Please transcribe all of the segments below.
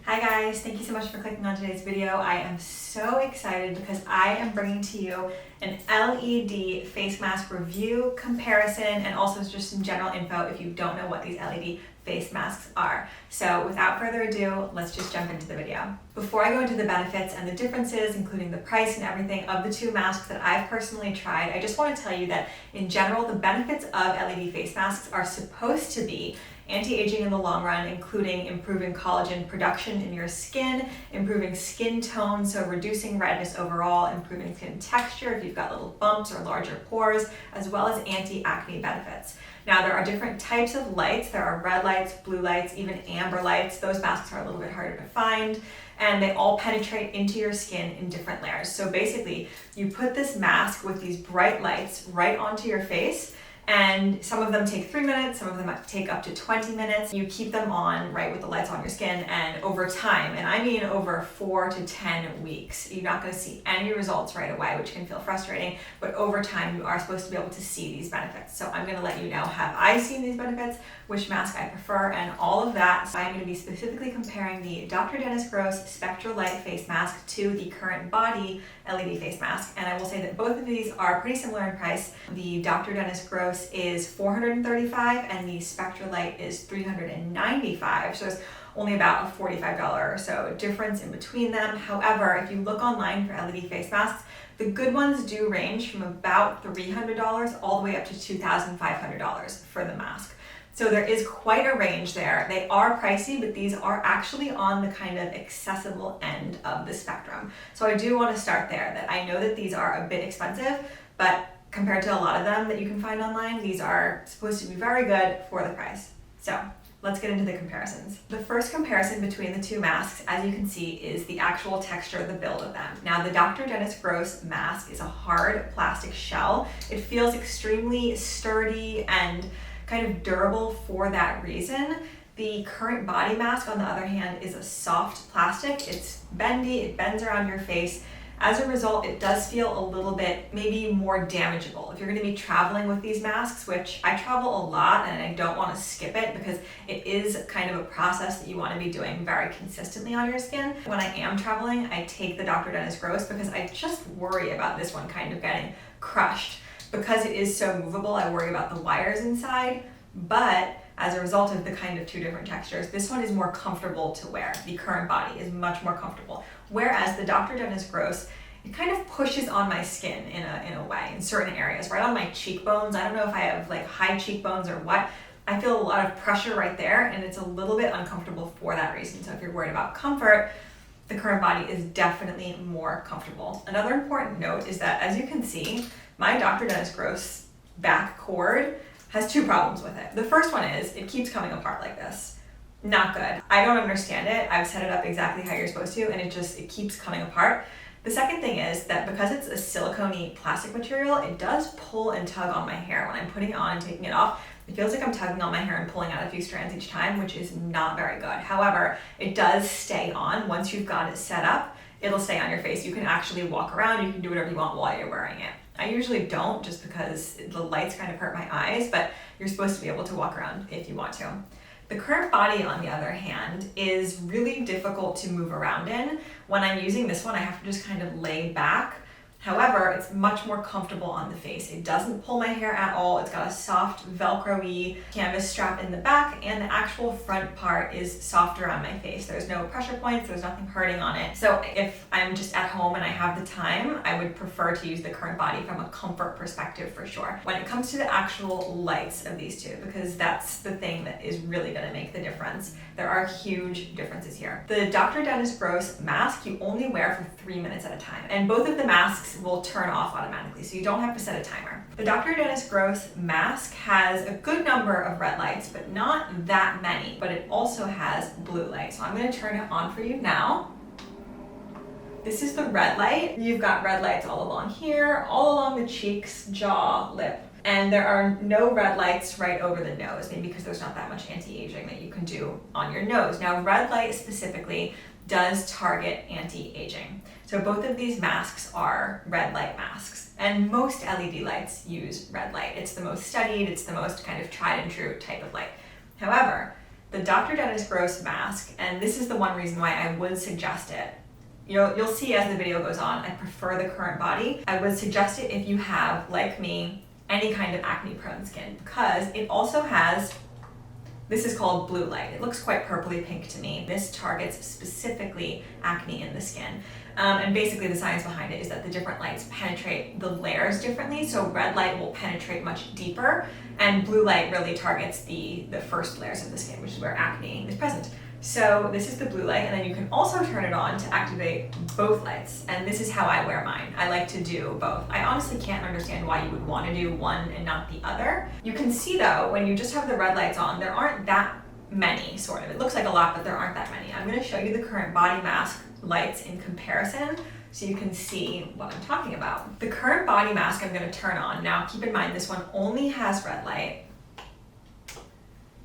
Hi guys, thank you so much for clicking on today's video. I am so excited because I am bringing to you an LED face mask review, comparison, and also just some general info if you don't know what these LED face masks are. So without further ado, let's just jump into the video. Before I go into the benefits and the differences, including the price and everything of the two masks that I've personally tried, I just want to tell you that in general, the benefits of LED face masks are supposed to be anti-aging in the long run, including improving collagen production in your skin, improving skin tone, so reducing redness overall, improving skin texture if you've got little bumps or larger pores, as well as anti-acne benefits. Now, there are different types of lights. There are red lights, blue lights, even amber lights. Those masks are a little bit harder to find, and they all penetrate into your skin in different layers. So basically, you put this mask with these bright lights right onto your face, and some of them take 3 minutes, some of them take up to 20 minutes. You keep them on right with the lights on your skin, and over time, and I mean over 4 to 10 weeks, you're not going to see any results right away, which can feel frustrating, but over time you are supposed to be able to see these benefits. So I'm going to let you know, have I seen these benefits, which mask I prefer, and all of that. So I'm going to be specifically comparing the Dr. Dennis Gross Spectralite face mask to the Current Body LED face mask, and I will say that both of these are pretty similar in price. The Dr. Dennis Gross is $435 and the Spectralite is $395, so it's only about a $45 or so difference in between them. However, if you look online for LED face masks, the good ones do range from about $300 all the way up to $2,500 for the mask. So there is quite a range there. They are pricey, but these are actually on the kind of accessible end of the spectrum. So I do want to start there, that I know that these are a bit expensive, but compared to a lot of them that you can find online, these are supposed to be very good for the price. So let's get into the comparisons. The first comparison between the two masks, as you can see, is the actual texture, the build of them. Now, the Dr. Dennis Gross mask is a hard plastic shell. It feels extremely sturdy and kind of durable for that reason. The Current Body mask, on the other hand, is a soft plastic. It's bendy, it bends around your face. As a result, it does feel a little bit maybe more damageable. If you're going to be traveling with these masks, which I travel a lot and I don't want to skip it because it is kind of a process that you want to be doing very consistently on your skin. When I am traveling, I take the Dr. Dennis Gross because I just worry about this one kind of getting crushed. Because it is so movable, I worry about the wires inside, but as a result of the kind of two different textures, this one is more comfortable to wear. The Current Body is much more comfortable. Whereas the Dr. Dennis Gross, it kind of pushes on my skin in a way, in certain areas, right on my cheekbones. I don't know if I have like high cheekbones or what. I feel a lot of pressure right there, and it's a little bit uncomfortable for that reason. So if you're worried about comfort, the Current Body is definitely more comfortable. Another important note is that, as you can see, my Dr. Dennis Gross back cord has two problems with it. The first one is it keeps coming apart like this. Not good. I don't understand it. I've set it up exactly how you're supposed to, and it keeps coming apart. The second thing is that because it's a silicone-y plastic material, it does pull and tug on my hair. When I'm putting it on and taking it off, it feels like I'm tugging on my hair and pulling out a few strands each time, which is not very good. However, it does stay on. Once you've got it set up, it'll stay on your face. You can actually walk around, you can do whatever you want while you're wearing it. I usually don't, just because the lights kind of hurt my eyes, but you're supposed to be able to walk around if you want to. The Current Body, on the other hand, is really difficult to move around in. When I'm using this one, I have to just kind of lay back. However, it's much more comfortable on the face. It doesn't pull my hair at all. It's got a soft Velcro-y canvas strap in the back, and the actual front part is soft around my face. There's no pressure points, there's nothing hurting on it. So if I'm just at home and I have the time, I would prefer to use the Current Body from a comfort perspective for sure. When it comes to the actual lights of these two, because that's the thing that is really gonna make the difference, there are huge differences here. The Dr. Dennis Gross mask you only wear for 3 minutes at a time, and both of the masks will turn off automatically, so you don't have to set a timer. The Dr. Dennis Gross mask has a good number of red lights, but not that many, but it also has blue light. So I'm going to turn it on for you now. This is the red light. You've got red lights all along here, all along the cheeks, jaw, lip. And there are no red lights right over the nose, maybe because there's not that much anti-aging that you can do on your nose. Now, red light specifically does target anti-aging. So both of these masks are red light masks, and most LED lights use red light. It's the most studied, it's the most kind of tried and true type of light. However, the Dr. Dennis Gross mask, and this is the one reason why I would suggest it. You'll see as the video goes on, I prefer the Current Body. I would suggest it if you have, like me, any kind of acne prone skin, because it also has, this is called blue light. It looks quite purpley pink to me. This targets specifically acne in the skin. And basically the science behind it is that the different lights penetrate the layers differently. So red light will penetrate much deeper, and blue light really targets the first layers of the skin, which is where acne is present. So this is the blue light, and then you can also turn it on to activate both lights. And this is how I wear mine. I like to do both. I honestly can't understand why you would want to do one and not the other. You can see though, when you just have the red lights on, there aren't that many, sort of. It looks like a lot, but there aren't that many. I'm going to show you the Current Body mask lights in comparison so you can see what I'm talking about. The Current Body mask I'm going to turn on. Now keep in mind this one only has red light.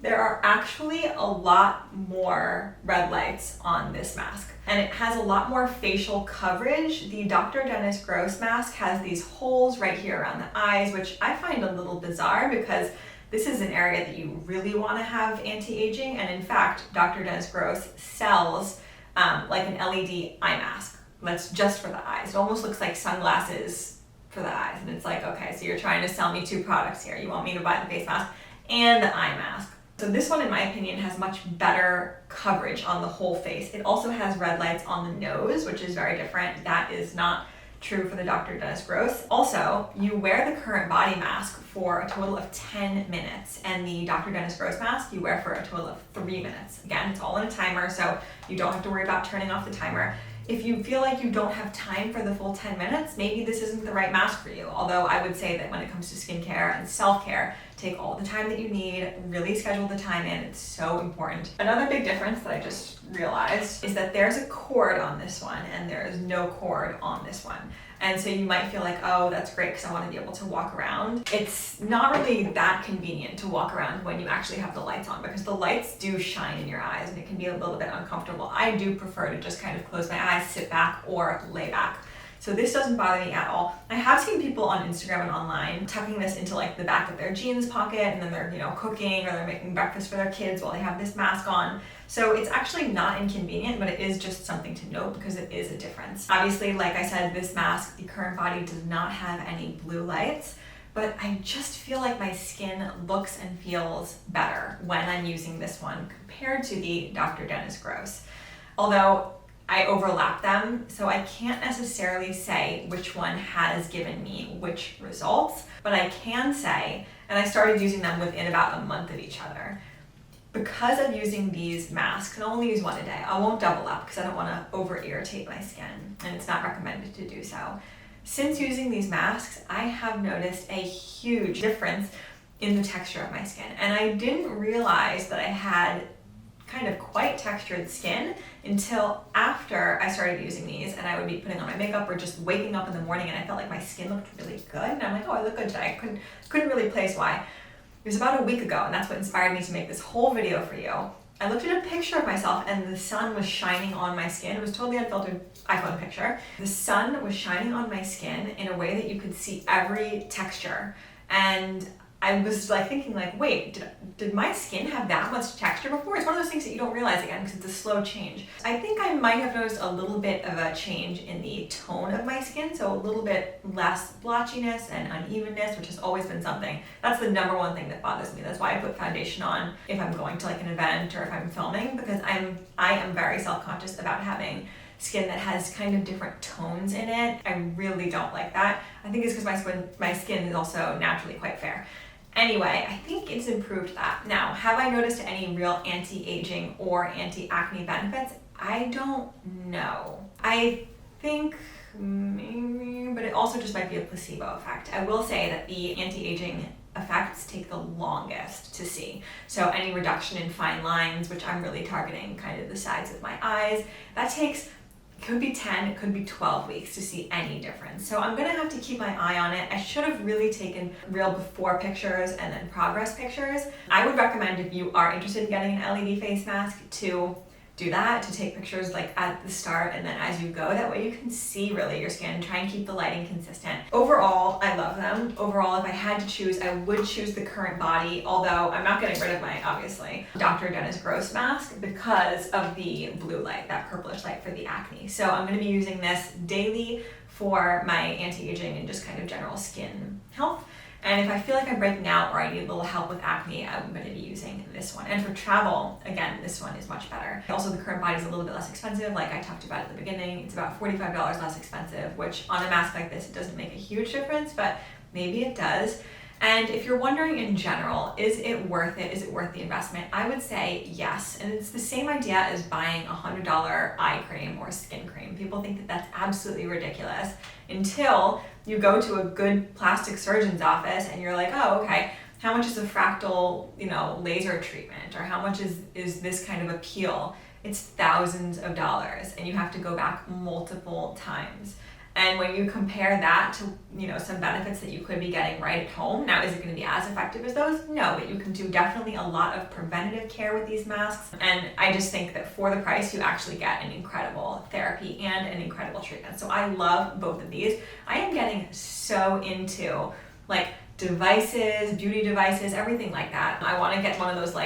There are actually a lot more red lights on this mask, and it has a lot more facial coverage. The Dr. Dennis Gross mask has these holes right here around the eyes, which I find a little bizarre because this is an area that you really want to have anti-aging, and in fact, Dr. Dennis Gross sells like an LED eye mask that's just for the eyes. It almost looks like sunglasses for the eyes, and it's like, okay, so you're trying to sell me two products here. You want me to buy the face mask and the eye mask. So this one, in my opinion, has much better coverage on the whole face. It also has red lights on the nose, which is very different. That is not true for the Dr. Dennis Gross. Also, you wear the Current Body mask for a total of 10 minutes, and the Dr. Dennis Gross mask you wear for a total of 3 minutes. Again, it's all in a timer, so you don't have to worry about turning off the timer. If you feel like you don't have time for the full 10 minutes, maybe this isn't the right mask for you. Although I would say that when it comes to skincare and self-care, take all the time that you need, really schedule the time in, it's so important. Another big difference that I just realized is that there's a cord on this one and there is no cord on this one. And so you might feel like, oh, that's great because I want to be able to walk around. It's not really that convenient to walk around when you actually have the lights on, because the lights do shine in your eyes and it can be a little bit uncomfortable. I do prefer to just kind of close my eyes, sit back, or lay back. So this doesn't bother me at all. I have seen people on Instagram and online tucking this into like the back of their jeans pocket, and then they're, cooking or they're making breakfast for their kids while they have this mask on. So it's actually not inconvenient, but it is just something to note because it is a difference. Obviously, like I said, this mask, the Current Body, does not have any blue lights, but I just feel like my skin looks and feels better when I'm using this one compared to the Dr. Dennis Gross. Although I overlap them, so I can't necessarily say which one has given me which results, but I can say, and I started using them within about a month of each other. Because of using these masks, and I'll only use one a day, I won't double up because I don't want to over irritate my skin, and it's not recommended to do so. Since using these masks, I have noticed a huge difference in the texture of my skin, and I didn't realize that I had kind of quite textured skin until after I started using these, and I would be putting on my makeup or just waking up in the morning and I felt like my skin looked really good, and I'm like, oh, I look good today. I couldn't really place why. It was about a week ago, and that's what inspired me to make this whole video for you. I looked at a picture of myself and the sun was shining on my skin. It was totally unfiltered iPhone picture. The sun was shining on my skin in a way that you could see every texture, and I was like thinking like, wait, did my skin have that much texture before? It's one of those things that you don't realize again because it's a slow change. I think I might have noticed a little bit of a change in the tone of my skin, so a little bit less blotchiness and unevenness, which has always been something. That's the number one thing that bothers me. That's why I put foundation on if I'm going to like an event or if I'm filming, because I am very self-conscious about having skin that has kind of different tones in it. I really don't like that. I think it's because my skin is also naturally quite fair. Anyway, I think it's improved that. Now, have I noticed any real anti-aging or anti-acne benefits? I don't know. I think maybe, but it also just might be a placebo effect. I will say that the anti-aging effects take the longest to see. So any reduction in fine lines, which I'm really targeting kind of the sides of my eyes, that takes, it could be 10, it could be 12 weeks to see any difference. So I'm gonna have to keep my eye on it. I should have really taken real before pictures and then progress pictures. I would recommend, if you are interested in getting an LED face mask, to do that, to take pictures like at the start and then as you go. That way you can see really your skin. Try and keep the lighting consistent. Overall, I love them. Overall, if I had to choose, I would choose the Current Body, although I'm not getting rid of my, obviously, Dr. Dennis Gross mask because of the blue light, that purplish light for the acne. So I'm gonna be using this daily for my anti-aging and just kind of general skin health. And if I feel like I'm breaking out or I need a little help with acne, I'm going to be using this one. And for travel, again, this one is much better. Also, the Current Body is a little bit less expensive, like I talked about at the beginning. It's about $45 less expensive, which on a mask like this, it doesn't make a huge difference, but maybe it does. And if you're wondering in general, is it worth it? Is it worth the investment? I would say yes. And it's the same idea as buying a $100 eye cream or skin cream. People think that that's absolutely ridiculous until you go to a good plastic surgeon's office and you're like, oh, okay, how much is a fractal, laser treatment? Or how much is this kind of a peel? It's thousands of dollars and you have to go back multiple times. And when you compare that to, some benefits that you could be getting right at home, now is it going to be as effective as those? No, but you can do definitely a lot of preventative care with these masks. And I just think that for the price, you actually get an incredible therapy and an incredible treatment. So I love both of these. I am getting so into devices, beauty devices, everything like that. I want to get one of those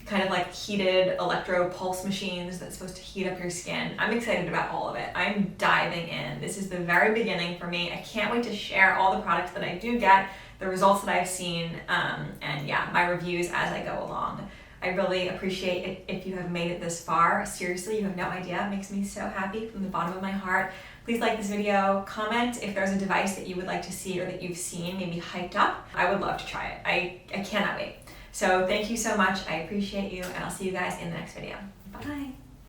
kind of heated electro pulse machines that's supposed to heat up your skin. I'm excited about all of it. I'm diving in. This is the very beginning for me. I can't wait to share all the products that I do get, the results that I've seen, and yeah, my reviews as I go along. I really appreciate it if you have made it this far. Seriously, you have no idea. It makes me so happy from the bottom of my heart. Please like this video, comment if there's a device that you would like to see or that you've seen, maybe hyped up. I would love to try it. I cannot wait. So thank you so much. I appreciate you, and I'll see you guys in the next video. Bye.